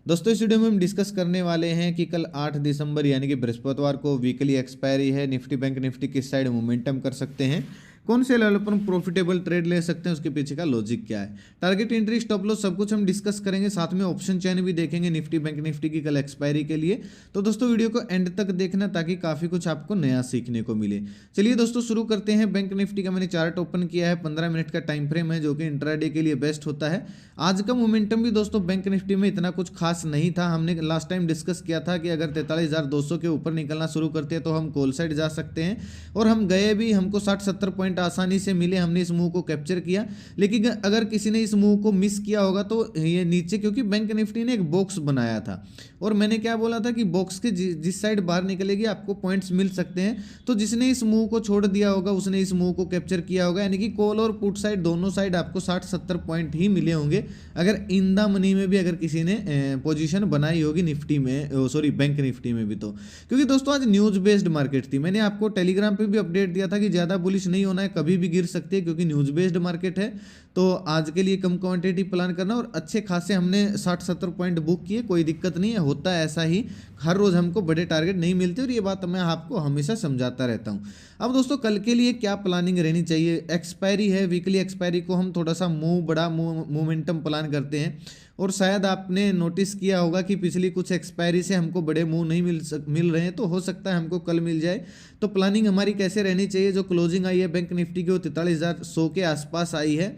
दोस्तों इस वीडियो में हम डिस्कस करने वाले हैं कि कल 8 दिसंबर यानी कि बृहस्पतिवार को वीकली एक्सपायरी है। निफ्टी बैंक निफ्टी किस साइड मोमेंटम कर सकते हैं, कौन से लेवल पर प्रॉफिटेबल ट्रेड ले सकते हैं, उसके पीछे का लॉजिक क्या है, टारगेट एंट्री स्टॉप लॉस सब कुछ हम डिस्कस करेंगे। साथ में ऑप्शन चैन भी देखेंगे निफ्टी बैंक निफ्टी की कल एक्सपायरी के लिए। तो दोस्तों वीडियो को एंड तक देखना ताकि काफ़ी कुछ आपको नया सीखने को मिले। चलिए दोस्तों शुरू करते हैं। बैंक निफ्टी का मैंने चार्ट ओपन किया है, 15 मिनट का टाइम फ्रेम है जो कि इंट्राडे के लिए बेस्ट होता है। आज का मोमेंटम भी दोस्तों बैंक निफ्टी में इतना कुछ खास नहीं था। हमने लास्ट टाइम डिस्कस किया था कि अगर 43,200 के ऊपर निकलना शुरू करते हैं तो हम कॉल साइड जा सकते हैं, और हम गए भी। हमको 60-70 पॉइंट आसानी से मिले, हमने इस मूव को कैप्चर किया। लेकिन अगर किसी ने इस मूव को मिस किया होगा तो ये नीचे, क्योंकि बैंक निफ्टी ने एक बॉक्स बनाया था और मैंने क्या बोला था कि बॉक्स के जिस साइड बाहर निकलेगी आपको पॉइंट्स मिल सकते हैं। तो जिसने इस मूव को छोड़ दिया होगा उसने इस मूव को कैप्चर किया होगा, यानी कि कॉल और पुट साइड दोनों साइड आपको 60-70 पॉइंट ही मिले होंगे अगर इन द मनी में भी अगर किसी ने पोजीशन बनाई होगी निफ्टी में, सॉरी बैंक निफ्टी में भी। तो क्योंकि दोस्तों आज न्यूज बेस्ड मार्केट थी, मैंने आपको टेलीग्राम पे भी अपडेट दिया था कि ज़्यादा बुलिश नहीं होना है, कभी भी गिर सकती है क्योंकि न्यूज बेस्ड मार्केट है। तो आज के लिए कम क्वांटिटी प्लान करना, और अच्छे खासे हमने 60-70 पॉइंट बुक किए, कोई दिक्कत नहीं है, होता है ऐसा ही। हर रोज़ हमको बड़े टारगेट नहीं मिलते और ये बात मैं आपको हमेशा समझाता रहता हूँ। अब दोस्तों कल के लिए क्या प्लानिंग रहनी चाहिए, एक्सपायरी है, वीकली एक्सपायरी को हम थोड़ा सा बड़ा मोमेंटम प्लान करते हैं। और शायद आपने नोटिस किया होगा कि पिछली कुछ एक्सपायरी से हमको बड़े मूव नहीं मिल रहे हैं, तो हो सकता है हमको कल मिल जाए। तो प्लानिंग हमारी कैसे रहनी चाहिए, जो क्लोजिंग आई है बैंक निफ्टी की वो 43,100 के आसपास आई है।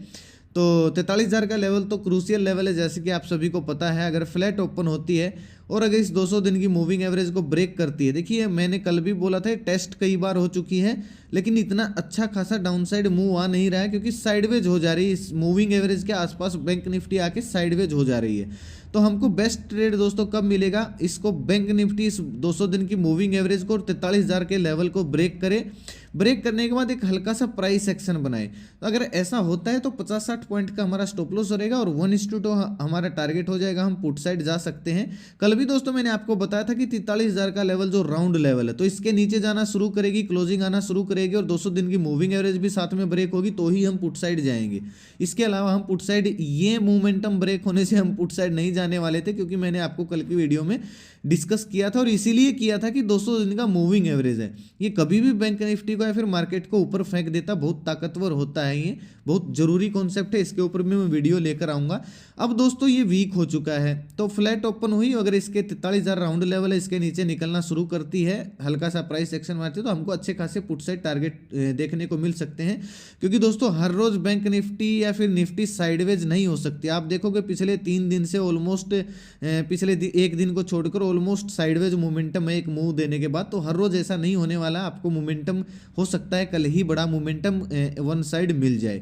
तो 43,000 का लेवल तो क्रूशियल लेवल है, जैसे कि आप सभी को पता है। अगर फ्लैट ओपन होती है और अगर इस 200 दिन की मूविंग एवरेज को ब्रेक करती है, देखिए मैंने कल भी बोला था टेस्ट कई बार हो चुकी है, लेकिन इतना अच्छा खासा डाउनसाइड मूव आ नहीं रहा है क्योंकि साइडवेज हो जा रही है। इस मूविंग एवरेज के आसपास बैंक निफ्टी आके साइडवेज हो जा रही है। तो हमको बेस्ट ट्रेड दोस्तों कब मिलेगा, इसको बैंक निफ्टी इस 200 दिन की मूविंग एवरेज को और 43,000 के लेवल को ब्रेक करे। ब्रेक करने के बाद एक हल्का सा प्राइस एक्शन बनाए। तो अगर ऐसा होता है तो 50-60 पॉइंट का हमारा स्टॉप लॉस रहेगा और 1:2 हमारा टारगेट हो जाएगा, हम पुट साइड जा सकते हैं। कल भी दोस्तों मैंने आपको बताया था कि 43,000 का लेवल जो राउंड लेवल है, तो इसके नीचे जाना शुरू करेगी, क्लोजिंग आना शुरू करेगी और 200 दिन की मूविंग एवरेज भी साथ में ब्रेक होगी, तो ही हम पुट साइड जाएंगे। इसके अलावा हम पुट साइड, ये मोमेंटम ब्रेक होने से हम पुट साइड नहीं जाने वाले थे, क्योंकि मैंने आपको कल की वीडियो में डिस्कस किया था और इसीलिए किया था कि 200 दिन का मूविंग एवरेज है, ये कभी भी बैंक निफ्टी को या फिर मार्केट को ऊपर फेंक देता, बहुत ताकतवर होता है, ये बहुत जरूरी कॉन्सेप्ट है, इसके ऊपर भी मैं वीडियो लेकर आऊंगा। अब दोस्तों ये वीक हो चुका है, तो फ्लैट ओपन हुई, अगर इसके 43,000 राउंड लेवल है, इसके नीचे निकलना शुरू करती है, हल्का सा प्राइस एक्शन मारती है, तो हमको अच्छे खासे पुट साइड टारगेट देखने को मिल सकते हैं। क्योंकि दोस्तों हर रोज बैंक निफ्टी या फिर निफ्टी साइडवेज नहीं हो सकती। आप देखोगे पिछले 3 दिन से ऑलमोस्ट, पिछले एक दिन को छोड़कर ऑलमोस्ट साइडवेज मोमेंटम है एक मूव देने के बाद। तो हर रोज ऐसा नहीं होने वाला, आपको मोमेंटम हो सकता है कल ही बड़ा मोमेंटम वन साइड मिल जाए।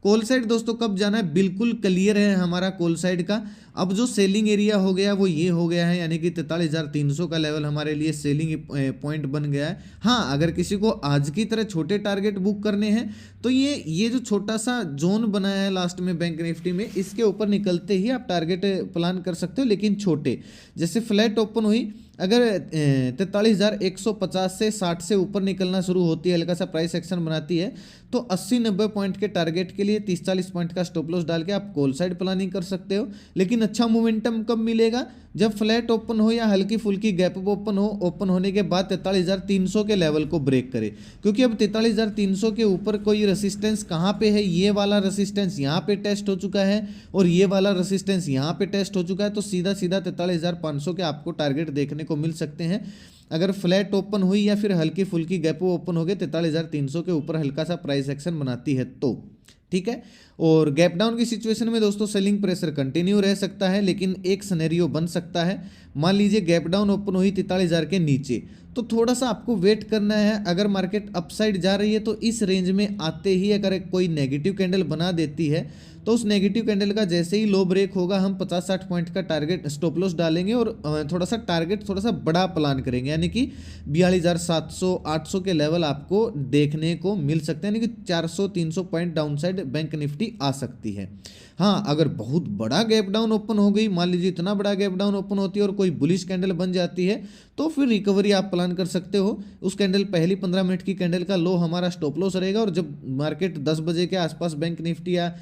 कॉल साइड दोस्तों कब जाना है, बिल्कुल क्लियर है हमारा कॉल साइड का। अब जो सेलिंग एरिया हो गया वो ये हो गया है, यानी कि 43,300 का लेवल हमारे लिए सेलिंग पॉइंट बन गया है। हाँ, अगर किसी को आज की तरह छोटे टारगेट बुक करने हैं तो ये जो छोटा सा जोन बनाया है लास्ट में बैंक निफ्टी में, इसके ऊपर निकलते ही आप टारगेट प्लान कर सकते हो, लेकिन छोटे। जैसे फ्लैट ओपन हुई, अगर 43,150 से 60 से ऊपर निकलना शुरू होती है, हल्का सा प्राइस एक्शन बनाती है, तो 80-90 पॉइंट के टारगेट के लिए 30-40 पॉइंट का स्टॉप लॉस डाल के आप कॉल साइड प्लानिंग कर सकते हो। लेकिन अच्छा मोमेंटम कब मिलेगा, जब फ्लैट ओपन हो या हल्की फुल्की गैप ओपन हो, ओपन होने के बाद 43,300 के लेवल को ब्रेक करे। क्योंकि अब 43,300 के ऊपर कोई रेसिस्टेंस कहाँ पे है, ये वाला रेसिस्टेंस यहाँ पे टेस्ट हो चुका है और ये वाला रेसिस्टेंस यहाँ पे टेस्ट हो चुका है, तो सीधा सीधा 43,500 के आपको टारगेट देखने को मिल सकते हैं। अगर फ्लैट ओपन हुई या फिर हल्की फुल्की गैप ओपन हो गए 43,300 के ऊपर हल्का सा प्राइस एक्शन बनाती है तो ठीक है। और गैप डाउन की सिचुएशन में दोस्तों सेलिंग प्रेशर कंटिन्यू रह सकता है, लेकिन एक सिनेरियो बन सकता है। मान लीजिए गैप डाउन ओपन हुई 43,000 के नीचे, तो थोड़ा सा आपको वेट करना है। अगर मार्केट अपसाइड जा रही है तो इस रेंज में आते ही अगर कोई नेगेटिव कैंडल बना देती है, तो उस नेगेटिव कैंडल का जैसे ही लो ब्रेक होगा हम 50-60 पॉइंट का टारगेट स्टॉप लॉस डालेंगे और थोड़ा सा टारगेट थोड़ा सा बड़ा प्लान करेंगे, यानी कि 42,700-800 के लेवल आपको देखने को मिल सकते हैं, यानी कि 400-300 पॉइंट डाउनसाइड बैंक निफ्टी आ सकती है। हाँ, अगर बहुत बड़ा गैप डाउन ओपन हो गई, मान लीजिए इतना बड़ा गैप डाउन ओपन होती है और कोई बुलिश कैंडल बन जाती है, तो फिर रिकवरी आप प्लान कर सकते हो। उस कैंडल पहली 15 मिनट की कैंडल का लो हमारा स्टॉप लॉस रहेगा, और जब मार्केट 10 बजे के आसपास बैंक निफ्टी या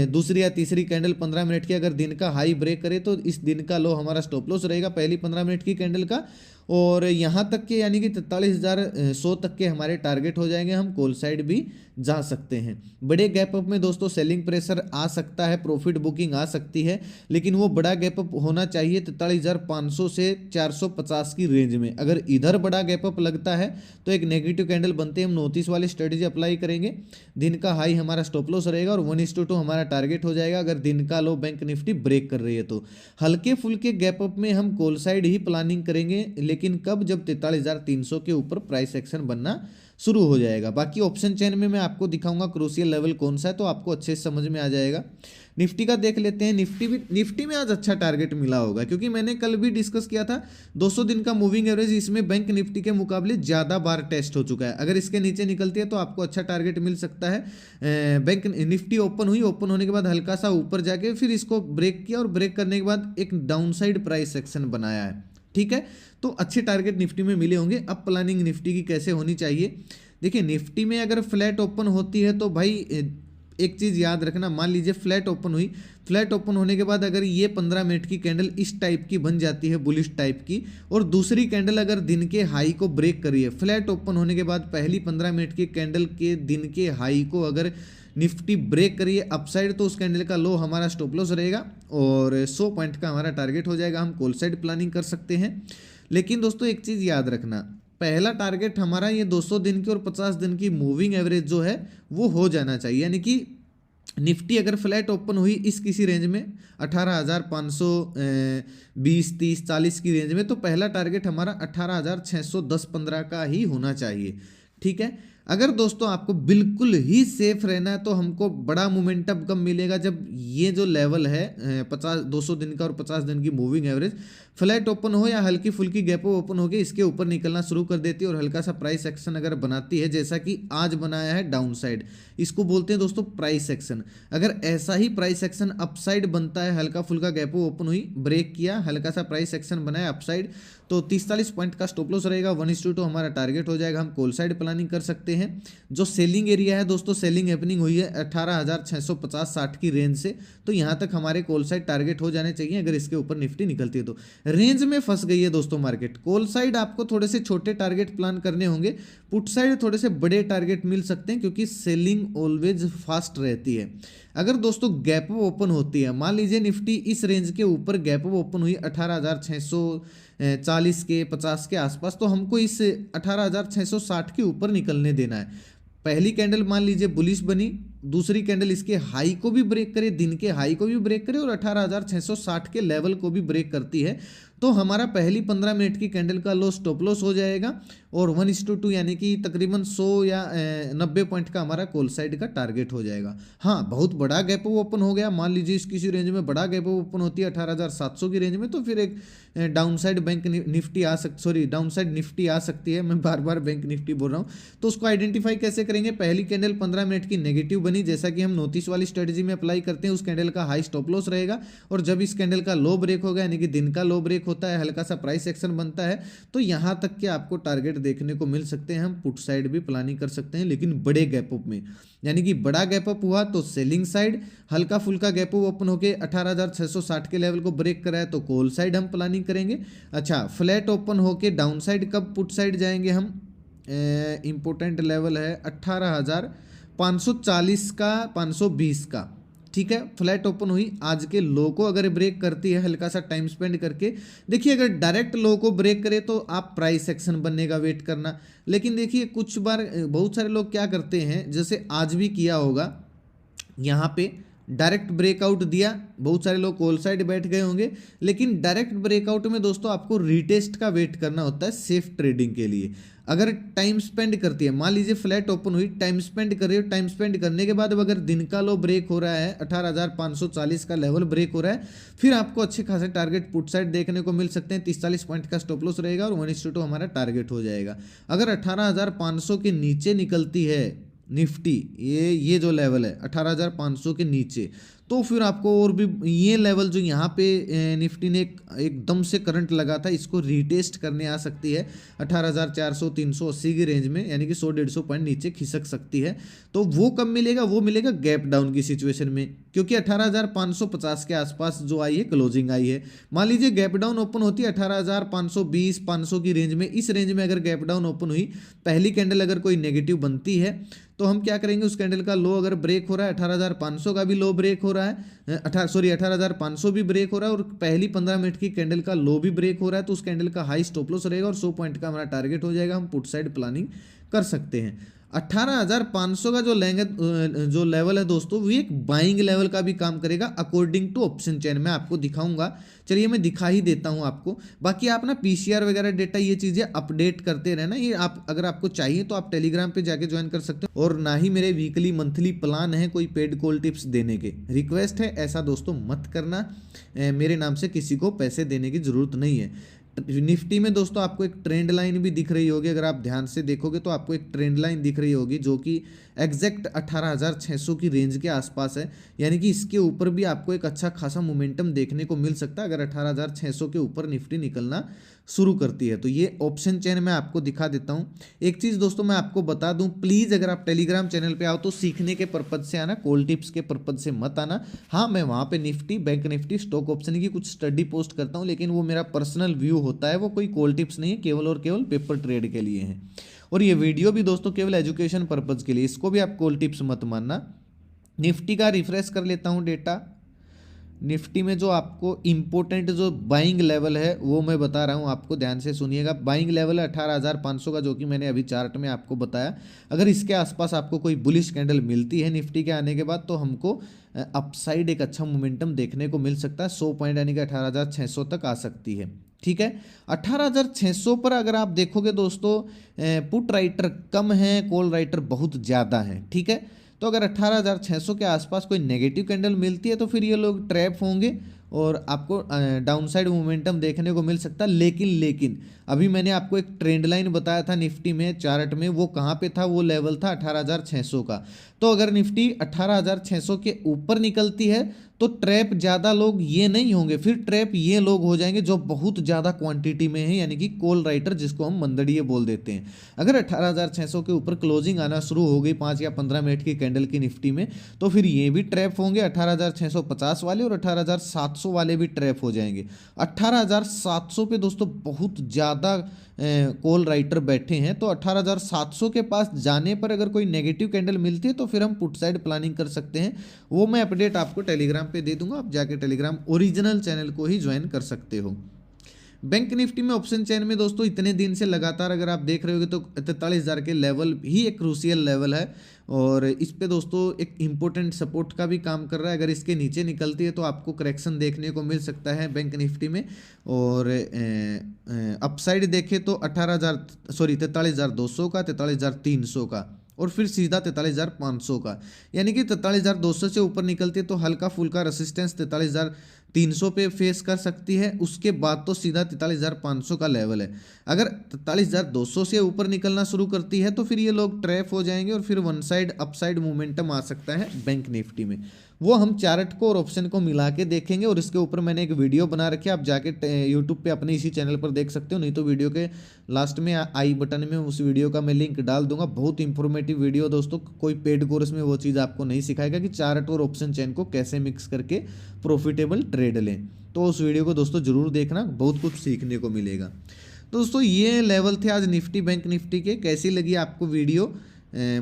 दूसरी या तीसरी कैंडल 15 मिनट की अगर दिन का हाई ब्रेक करे तो इस दिन का लो हमारा स्टॉप लॉस रहेगा पहली 15 मिनट की कैंडल का। और यहाँ तक के यानी कि 43,100 तक के हमारे टारगेट हो जाएंगे, हम कॉल साइड भी जा सकते हैं। बड़े गैप अप में दोस्तों सेलिंग प्रेशर आ सकता है, प्रॉफिट बुकिंग आ सकती है, लेकिन वो बड़ा गैप अप होना चाहिए 43,500 से 450 की रेंज में। अगर इधर बड़ा गैप अप लगता है तो एक नेगेटिव कैंडल बनते हम नोटिस वाली स्ट्रेटेजी अप्लाई करेंगे। दिन का हाई हमारा स्टॉप लॉस रहेगा और 1:2 हमारा टारगेट हो जाएगा अगर दिन का लो बैंक निफ्टी ब्रेक कर रही है तो। हल्के फुल्के गैप अप में हम कॉल साइड ही प्लानिंग करेंगे, लेकिन कब, जब 43,300 के ऊपर प्राइस एक्शन बनना शुरू हो जाएगा। बाकी ऑप्शन चेन में मैं आपको दिखाऊंगा क्रूशियल लेवल कौन सा है, तो आपको अच्छे से समझ में आ जाएगा। निफ्टी का देख लेते हैं। निफ्टी में आज अच्छा टारगेट मिला होगा, क्योंकि मैंने कल भी डिस्कस किया था 200 दिन का मूविंग एवरेज इसमें बैंक निफ्टी के मुकाबले ज़्यादा बार टेस्ट हो चुका है। अगर इसके नीचे निकलती है तो आपको अच्छा टारगेट मिल सकता है। बैंक निफ्टी ओपन हुई, ओपन होने के बाद हल्का सा ऊपर जाके फिर इसको ब्रेक किया और ब्रेक करने के बाद एक डाउन साइड प्राइस एक्शन बनाया है। ठीक है, तो अच्छे टारगेट निफ्टी में मिले होंगे। अब प्लानिंग निफ्टी की कैसे होनी चाहिए, देखिए निफ्टी में अगर फ्लैट ओपन होती है तो भाई एक चीज़ याद रखना, मान लीजिए फ्लैट ओपन हुई, फ्लैट ओपन होने के बाद अगर ये 15 मिनट की कैंडल इस टाइप की बन जाती है, बुलिश टाइप की, और दूसरी कैंडल अगर दिन के हाई को ब्रेक करी है, फ्लैट ओपन होने के बाद पहली 15 मिनट की कैंडल के दिन के हाई को अगर निफ्टी ब्रेक करिए अपसाइड, तो उस कैंडल का लो हमारा स्टॉप लॉस रहेगा और 100 पॉइंट का हमारा टारगेट हो जाएगा। हम कॉल साइड प्लानिंग कर सकते हैं। लेकिन दोस्तों एक चीज़ याद रखना, पहला टारगेट हमारा ये 200 दिन की और 50 दिन की मूविंग एवरेज जो है वो हो जाना चाहिए। यानी कि निफ्टी अगर फ्लैट ओपन हुई इस किसी रेंज में 18,520, 30, 40 की रेंज में, तो पहला टारगेट हमारा 18,610-15 का ही होना चाहिए। ठीक है, अगर दोस्तों आपको बिल्कुल ही सेफ रहना है तो हमको बड़ा मोमेंटम कब मिलेगा, जब ये जो लेवल है 200 दिन का और 50 दिन की मूविंग एवरेज फ्लैट ओपन हो या हल्की फुल्की गैप ओपन हो गई, इसके ऊपर निकलना शुरू कर देती है और हल्का सा प्राइस एक्शन अगर बनाती है, जैसा कि आज बनाया है डाउन साइड, इसको बोलते हैं दोस्तों प्राइस एक्शन। अगर ऐसा ही प्राइस एक्शन अपसाइड बनता है, हल्का फुल्का गैप ओपन हुई, ब्रेक किया, हल्का सा प्राइस एक्शन बनाया अपसाइड, तो 30-40 पॉइंट का स्टॉप लॉस रहेगा, 1:2 हमारा टारगेट हो जाएगा। हम कॉल साइड प्लानिंग कर सकते हैं। जो सेलिंग एरिया है दोस्तों, सेलिंग हैपनिंग हुई है 18,650-60 की रेंज से, तो यहाँ तक हमारे कॉल साइड टारगेट हो जाने चाहिए। अगर इसके ऊपर निफ्टी निकलती है तो रेंज में फंस गई है दोस्तों मार्केट। कॉल साइड आपको थोड़े से छोटे टारगेट प्लान करने होंगे, पुट साइड थोड़े से बड़े टारगेट मिल सकते हैं, क्योंकि सेलिंग ऑलवेज फास्ट रहती है। अगर दोस्तों गैप ओपन होती है, मान लीजिए निफ्टी इस रेंज के ऊपर गैप ओपन हुई 18,640 के 50 के आसपास, तो हमको इस 18,660 के ऊपर निकलने देना है। पहली कैंडल मान लीजिए बुलिश बनी, दूसरी कैंडल इसके हाई को भी ब्रेक करे, दिन के हाई को भी ब्रेक करे और 18,660 के लेवल को भी ब्रेक करती है, तो हमारा पहली 15 मिनट की कैंडल का लो स्टॉप लॉस हो जाएगा और 1:2 यानी कि तकरीबन 100 या 90 पॉइंट का हमारा कॉल साइड का टारगेट हो जाएगा। हाँ, बहुत बड़ा गैप ओपन हो गया, मान लीजिए इस किसी रेंज में बड़ा गैप ओपन होती है 18,700 की रेंज में, तो फिर एक डाउन साइड बैंक निफ्टी आ सकती, सॉरी डाउन साइड निफ्टी आ सकती है। मैं बार बार बैंक निफ्टी बोल रहा हूँ। तो उसको आइडेंटिफाई कैसे करेंगे, पहली कैंडल 15 मिनट की नेगेटिव बनी, जैसा कि हम नोटिस वाली स्ट्रेटेजी में अप्लाई करते हैं, उस कैंडल का हाई स्टॉप लॉस रहेगा, और जब इस कैंडल का लो ब्रेक होगा, यानी कि दिन का लो ब्रेक होता है, हल्का सा प्राइस एक्शन बनता है, तो यहाँ तक के आपको टारगेट देखने को मिल सकते हैं। हम पुट साइड भी प्लानिंग कर सकते हैं, लेकिन बड़े गैप अप में, यानी कि बड़ा गैप अप हुआ तो सेलिंग साइड, हल्का फुल्का गैप अप ओपन होके 18,660 के लेवल को ब्रेक कराया तो कॉल साइड हम प्लानिंग करेंगे। अच्छा, फ्लैट ओपन होके डाउन साइड कब पुट साइड जाएंगे हम, इंपोर्टेंट लेवल है 18,540 का, 520 का। ठीक है, फ्लैट ओपन हुई, आज के लो को अगर ब्रेक करती है, हल्का सा टाइम स्पेंड करके देखिए, अगर डायरेक्ट लो को ब्रेक करे तो आप प्राइस एक्शन बनने का वेट करना। लेकिन देखिए कुछ बार बहुत सारे लोग क्या करते हैं, जैसे आज भी किया होगा, यहाँ पे डायरेक्ट ब्रेकआउट दिया, बहुत सारे लोग कॉल साइड बैठ गए होंगे, लेकिन डायरेक्ट ब्रेकआउट में दोस्तों आपको रीटेस्ट का वेट करना होता है सेफ ट्रेडिंग के लिए। अगर टाइम स्पेंड करती है, मान लीजिए फ्लैट ओपन हुई, टाइम स्पेंड कर रही हो, टाइम स्पेंड करने के बाद अगर दिन का लो ब्रेक हो रहा है, 18,540 का लेवल ब्रेक हो रहा है, फिर आपको अच्छे खासे टारगेट पुट साइड देखने को मिल सकते हैं। 30-40 पॉइंट का स्टॉप लॉस रहेगा और 1:2 हमारा टारगेट हो जाएगा। अगर 18,500 के नीचे निकलती है निफ्टी, ये जो लेवल है 18,500 के नीचे, तो फिर आपको और भी ये लेवल जो यहाँ पे निफ्टी ने एकदम से करंट लगा था, इसको रीटेस्ट करने आ सकती है 18,400 380 की रेंज में, यानी कि 100-150 पॉइंट नीचे खिसक सकती है। तो वो कब मिलेगा? वो मिलेगा गैप डाउन की सिचुएशन में, क्योंकि 18,550 के आसपास जो आई है क्लोजिंग आई है। मान लीजिए गैप डाउन ओपन होती है 18,520 500 की रेंज में, इस रेंज में अगर गैप डाउन ओपन हुई, पहली कैंडल अगर कोई नेगेटिव बनती है तो हम क्या करेंगे, उस कैंडल का लो अगर ब्रेक हो रहा है, 18,500 का भी लो ब्रेक हो रहा है, 18,500 भी ब्रेक हो रहा है और पहली 15 मिनट की कैंडल का लो भी ब्रेक हो रहा है, तो उस कैंडल का हाई स्टॉप लॉस रहेगा और 100 पॉइंट का हमारा टारगेट हो जाएगा। हम पुट साइड प्लानिंग कर सकते हैं। 18,500 का जो लेवल है दोस्तों, वो एक बाइंग लेवल का भी काम करेगा अकॉर्डिंग टू ऑप्शन चेन। मैं आपको दिखाऊंगा, चलिए मैं दिखा ही देता हूं आपको। बाकी आप ना पीसीआर वगैरह डेटा ये चीज़ें अपडेट करते रहना। ये आप अगर आपको चाहिए तो आप टेलीग्राम पे जाके ज्वाइन कर सकते हो, और ना ही मेरे वीकली मंथली प्लान है कोई पेड कॉल टिप्स देने के। रिक्वेस्ट है, ऐसा दोस्तों मत करना, मेरे नाम से किसी को पैसे देने की ज़रूरत नहीं है। निफ्टी में दोस्तों आपको एक ट्रेंड लाइन भी दिख रही होगी, अगर आप ध्यान से देखोगे तो आपको एक ट्रेंड लाइन दिख रही होगी जो कि एग्जैक्ट 18,600 की रेंज के आसपास है, यानी कि इसके ऊपर भी आपको एक अच्छा खासा मोमेंटम देखने को मिल सकता है अगर 18,600 के ऊपर निफ्टी निकलना शुरू करती है। तो ये ऑप्शन चेन मैं आपको दिखा देता हूँ। एक चीज़ दोस्तों मैं आपको बता दूँ, प्लीज़ अगर आप टेलीग्राम चैनल पे आओ तो सीखने के पर्पज से आना, कॉल टिप्स के पर्पज से मत आना। हाँ, मैं वहाँ पे Nifty, bank Nifty, stock option की कुछ स्टडी पोस्ट करता हूँ, लेकिन वो मेरा पर्सनल व्यू होता है, वो कोई कॉल टिप्स नहीं है, केवल और केवल पेपर ट्रेड के लिए है। और ये वीडियो भी दोस्तों केवल एजुकेशन पर्पज के लिए, इसको भी आप कॉल टिप्स मत मानना। निफ्टी का रिफ्रेश कर लेता हूँ डेटा। निफ्टी में जो आपको इम्पोर्टेंट जो बाइंग लेवल है वो मैं बता रहा हूँ आपको, ध्यान से सुनिएगा। बाइंग लेवल है 18,500 का, जो कि मैंने अभी चार्ट में आपको बताया। अगर इसके आसपास आपको कोई बुलिश कैंडल मिलती है निफ्टी के आने के बाद, तो हमको अपसाइड एक अच्छा मोमेंटम देखने को मिल सकता है। 100 पॉइंट यानी कि 18,600 तक आ सकती है। ठीक है, 18,600 पर अगर आप देखोगे दोस्तों, पुट राइटर कम है, कॉल राइटर बहुत ज़्यादा है। ठीक है, तो अगर 18,600 के आसपास कोई नेगेटिव कैंडल मिलती है तो फिर ये लोग ट्रैप होंगे और आपको डाउनसाइड मोमेंटम देखने को मिल सकता है। लेकिन अभी मैंने आपको एक ट्रेंड लाइन बताया था निफ्टी में चार्ट में, वो कहाँ पे था? वो लेवल था 18,600 का। तो अगर निफ्टी 18,600 के ऊपर निकलती है तो ट्रैप ज़्यादा लोग ये नहीं होंगे, फिर ट्रैप ये लोग हो जाएंगे जो बहुत ज़्यादा क्वांटिटी में है, यानी कि कॉल राइटर, जिसको हम मंदड़िए बोल देते हैं। अगर 18,600 के ऊपर क्लोजिंग आना शुरू हो गई 5 या 15 मिनट की कैंडल की निफ्टी में, तो फिर ये भी ट्रैप होंगे 18,650 वाले, और 18,700 वाले भी ट्रैप हो जाएंगे। 18,700 पे दोस्तों बहुत ज़्यादा कॉल राइटर बैठे हैं, तो 18,700 के पास जाने पर अगर कोई नेगेटिव कैंडल मिलती है तो फिर हम पुट साइड प्लानिंग कर सकते हैं। वो मैं अपडेट आपको टेलीग्राम पे दे दूंगा, आप जाके टेलीग्राम ओरिजिनल चैनल को ही ज्वाइन कर सकते हो। बैंक निफ्टी में ऑप्शन चेन में दोस्तों इतने दिन से लगातार अगर आप देख रहे होगे तो 43,000 के लेवल ही एक क्रूशियल लेवल है, और इस पे दोस्तों एक इम्पोर्टेंट सपोर्ट का भी काम कर रहा है। अगर इसके नीचे निकलती है तो आपको करेक्शन देखने को मिल सकता है बैंक निफ्टी में। और अपसाइड देखें तो 43,200 का, 43,300 का, और फिर सीधा 43,500 का, यानी कि 43,200 से ऊपर निकलती है तो हल्का फुल्का रेसिस्टेंस 43,300 पे फेस कर सकती है। उसके बाद तो सीधा 43,500 का लेवल है। अगर 43,200 से ऊपर निकलना शुरू करती है तो फिर ये लोग ट्रैप हो जाएंगे और फिर वन साइड अपसाइड मूवमेंटम आ सकता है बैंक निफ्टी में। वो हम चार्ट को और ऑप्शन को मिला के देखेंगे, और इसके ऊपर मैंने एक वीडियो बना रखी है, आप जाके यूट्यूब पे अपने इसी चैनल पर देख सकते हो, नहीं तो वीडियो के लास्ट में आई बटन में उस वीडियो का मैं लिंक डाल दूंगा। बहुत इंफॉर्मेटिव वीडियो दोस्तों, कोई पेड कोर्स में वो चीज़ आपको नहीं सिखाएगा कि चार्ट और ऑप्शन चेन को कैसे मिक्स करके प्रॉफिटेबल ट्रेड लें। तो उस वीडियो को दोस्तों जरूर देखना, बहुत कुछ सीखने को मिलेगा। दोस्तों ये लेवल थे आज निफ्टी बैंक निफ्टी के। कैसी लगी आपको वीडियो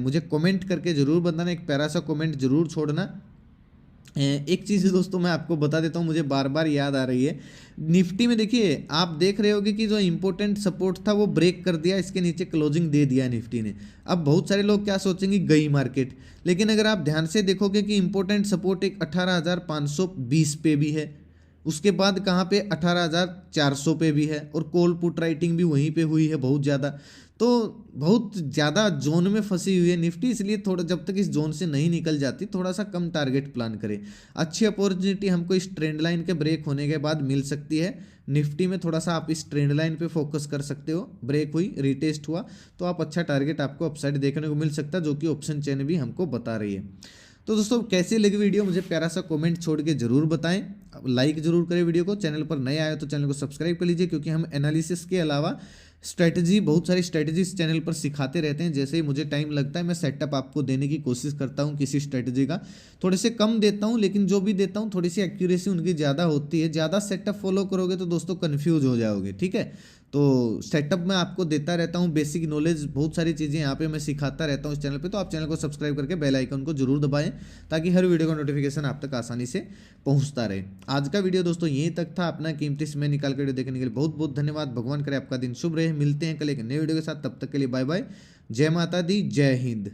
मुझे कमेंट करके ज़रूर बताना, एक प्यारा सा कमेंट जरूर छोड़ना। एक चीज़ दोस्तों मैं आपको बता देता हूँ, मुझे बार बार याद आ रही है। निफ्टी में देखिए, आप देख रहे होगे कि जो इंपॉर्टेंट सपोर्ट था वो ब्रेक कर दिया, इसके नीचे क्लोजिंग दे दिया निफ्टी ने। अब बहुत सारे लोग क्या सोचेंगे, गई मार्केट, लेकिन अगर आप ध्यान से देखोगे कि इंपॉर्टेंट सपोर्ट एक 18,520 पे भी है, उसके बाद कहाँ पे 18,400 पे भी है, और कॉल पुट राइटिंग भी वहीं पे हुई है बहुत ज़्यादा। तो बहुत ज़्यादा जोन में फंसी हुई है निफ्टी, इसलिए थोड़ा जब तक इस जोन से नहीं निकल जाती थोड़ा सा कम टारगेट प्लान करें। अच्छी अपॉर्चुनिटी हमको इस ट्रेंड लाइन के ब्रेक होने के बाद मिल सकती है निफ्टी में। थोड़ा सा आप इस ट्रेंड लाइन पे फोकस कर सकते हो, ब्रेक हुई, रीटेस्ट हुआ तो आप अच्छा टारगेट आपको अपसाइड देखने को मिल सकता है, जो कि ऑप्शन चेन भी हमको बता रही है। तो दोस्तों कैसी लगी वीडियो मुझे प्यारा सा कमेंट छोड़ के जरूर बताएं, लाइक जरूर करें वीडियो को, चैनल पर नए आए तो चैनल को सब्सक्राइब कर लीजिए, क्योंकि हम एनालिसिस के अलावा स्ट्रैटेजी, बहुत सारी स्ट्रैटेजी इस चैनल पर सिखाते रहते हैं। जैसे ही मुझे टाइम लगता है मैं सेटअप आपको देने की कोशिश करता हूं किसी स्ट्रैटेजी का, थोड़े से कम देता हूं, लेकिन जो भी देता हूं थोड़ी सी एक्यूरेसी उनकी ज़्यादा होती है। ज़्यादा सेटअप फॉलो करोगे तो दोस्तों कन्फ्यूज हो जाओगे, ठीक है। तो सेटअप मैं आपको देता रहता हूं, बेसिक नॉलेज, बहुत सारी चीज़ें यहाँ पे मैं सिखाता रहता हूं इस चैनल पे। तो आप चैनल को सब्सक्राइब करके बेल आइकन को जरूर दबाएं, ताकि हर वीडियो का नोटिफिकेशन आप तक आसानी से पहुंचता रहे। आज का वीडियो दोस्तों यहीं तक था। अपना कीमती समय निकाल कर वीडियो देखने के लिए बहुत बहुत धन्यवाद। भगवान करे आपका दिन शुभ रहे। मिलते हैं कल एक नए वीडियो के साथ, तब तक के लिए बाय बाय। जय माता दी, जय हिंद।